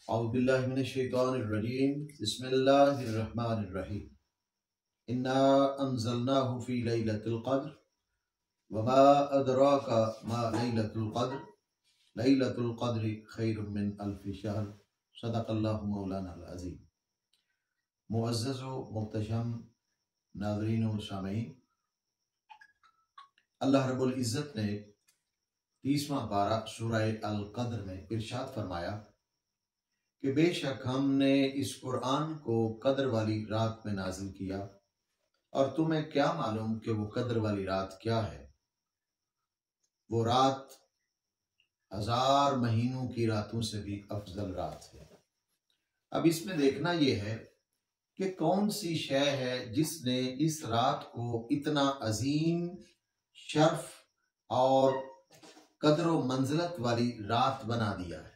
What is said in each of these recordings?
اعوذ باللہ من الشیطان الرجیم بسم اللہ الرحمن الرحیم انا انزلناہ فی لیلۃ القدر وما ادراک ما لیلۃ القدر لیلۃ القدر خیر من الف شہر صدق اللہ مولانا العظیم۔ معزز و محتشم ناظرین و سامعین، اللہ رب العزت نے 30واں پارہ سورہ القدر میں ارشاد فرمایا کہ بے شک ہم نے اس قرآن کو قدر والی رات میں نازل کیا، اور تمہیں کیا معلوم کہ وہ قدر والی رات کیا ہے؟ وہ رات 1000 مہینوں کی راتوں سے بھی افضل رات ہے۔ اب اس میں دیکھنا یہ ہے کہ کون سی شے ہے جس نے اس رات کو اتنا عظیم شرف اور قدر و منزلت والی رات بنا دیا ہے۔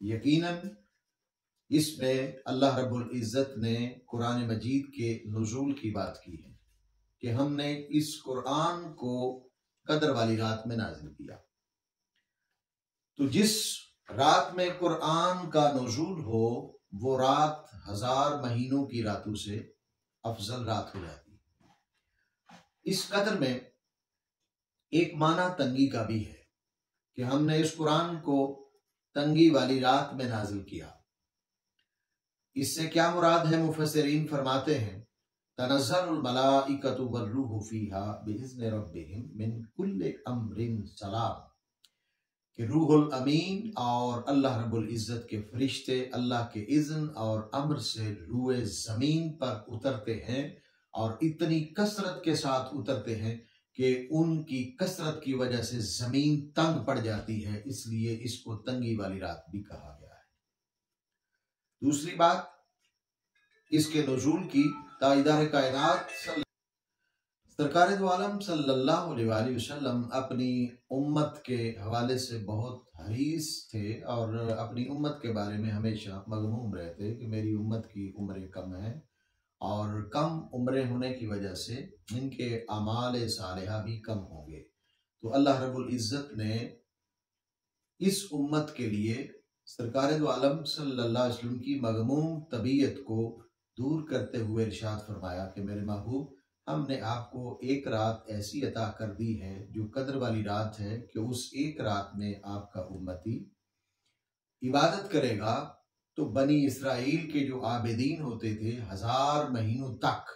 یقیناً اس میں اللہ رب العزت نے قرآن مجید کے نزول کی بات کی ہے کہ ہم نے اس قرآن کو قدر والی رات میں نازل کیا۔ تو جس رات میں قرآن کا نزول ہو وہ رات 1000 مہینوں کی راتوں سے افضل رات ہو جاتی ہے۔ اس قدر میں ایک معنی تنگی کا بھی ہے کہ ہم نے اس قرآن کو تنگی والی رات میں نازل کیا۔ اس سے کیا مراد ہے؟ مفسرین فرماتے ہیں تنزل الملائکۃ والروح فیہا باذن ربہم من کل امر سلام، کہ روح الامین اور اللہ رب العزت کے فرشتے اللہ کے اذن اور امر سے روئے زمین پر اترتے ہیں، اور اتنی کثرت کے ساتھ اترتے ہیں کہ ان کی کثرت کی وجہ سے زمین تنگ پڑ جاتی ہے، اس لیے اس کو تنگی والی رات بھی کہا گیا ہے۔ دوسری بات اس کے نزول کی، تاجدار کائنات سرکار دو عالم صلی اللہ علیہ وآلہ وسلم اپنی امت کے حوالے سے بہت حریص تھے، اور اپنی امت کے بارے میں ہمیشہ مغموم رہتے کہ میری امت کی عمریں کم ہیں، اور کم عمریں ہونے کی وجہ سے ان کے اعمال صالحہ بھی کم ہوں گے۔ تو اللہ رب العزت نے اس امت کے لیے سرکار دو عالم صلی اللہ علیہ وسلم کی مغموم طبیعت کو دور کرتے ہوئے ارشاد فرمایا کہ میرے محبوب، ہم نے آپ کو ایک رات ایسی عطا کر دی ہے جو قدر والی رات ہے کہ اس ایک رات میں آپ کا امتی عبادت کرے گا تو بنی اسرائیل کے جو عابدین ہوتے تھے 1000 مہینوں تک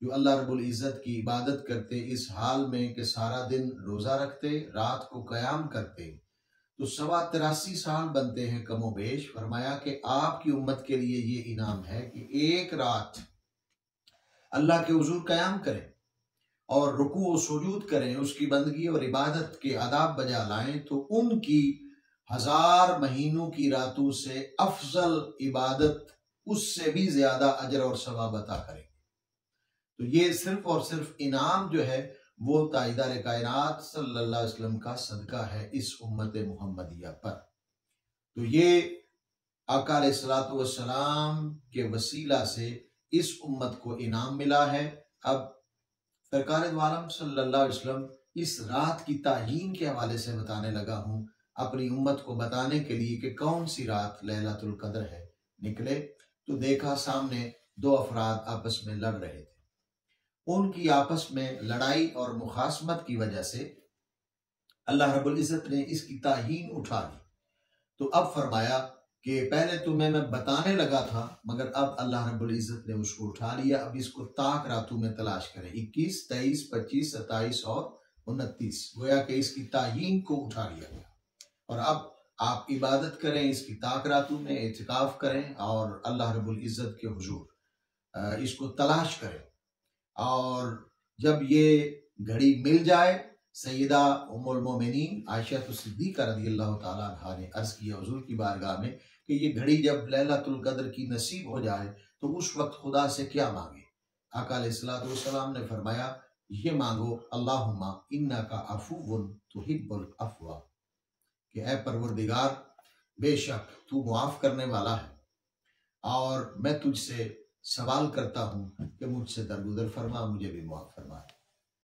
جو اللہ رب العزت کی عبادت کرتے، اس حال میں کہ سارا دن روزہ رکھتے، رات کو قیام کرتے، تو 83 سال بنتے ہیں کم و بیش۔ فرمایا کہ آپ کی امت کے لیے یہ انعام ہے کہ ایک رات اللہ کے حضور قیام کریں اور رکوع و سجود کریں، اس کی بندگی اور عبادت کے آداب بجا لائیں، تو ان کی 1000 مہینوں کی راتوں سے افضل عبادت، اس سے بھی زیادہ اجر اور ثواب عطا کریں۔ تو یہ صرف اور صرف انعام جو ہے وہ تاجدار کائنات صلی اللہ علیہ وسلم کا صدقہ ہے اس امت محمدیہ پر۔ تو یہ آقا علیہ الصلوۃ والسلام کے وسیلہ سے اس امت کو انعام ملا ہے۔ اب سرکار دو عالم صلی اللہ علیہ وسلم اس رات کی تعیین کے حوالے سے بتانے لگا ہوں، اپنی امت کو بتانے کے لیے کہ کون سی رات لیلۃ القدر ہے۔ نکلے تو دیکھا سامنے 2 افراد آپس میں لڑ رہے تھے۔ ان کی آپس میں لڑائی اور مخاصمت کی وجہ سے اللہ رب العزت نے اس کی تعیین اٹھا لی۔ تو اب فرمایا کہ پہلے تمہیں میں بتانے لگا تھا، مگر اب اللہ رب العزت نے اس کو اٹھا لیا۔ اب اس کو طاق راتوں میں تلاش کریں، 21، 23، 25، 27 اور 29، گویا کہ اس کی تعیین کو اٹھا لیا گیا۔ اور اب آپ عبادت کریں اس کی طاق راتوں میں، اعتکاف کریں اور اللہ رب العزت کے حضور اس کو تلاش کریں۔ اور جب یہ گھڑی مل جائے، سیدہ ام المومنین عائشہ صدیقہ رضی اللہ تعالیٰ عنہا نے عرض کیا حضور کی بارگاہ میں کہ یہ گھڑی جب لیلۃ القدر کی نصیب ہو جائے تو اس وقت خدا سے کیا مانگے؟ آقا علیہ الصلوۃ والسلام نے فرمایا یہ مانگو اللہم انک عفو تحب العفو، کہ اے پروردگار بے شک تو معاف کرنے والا ہے، اور میں تجھ سے سوال کرتا ہوں کہ مجھ سے درگزر فرما، مجھے بھی معاف فرما۔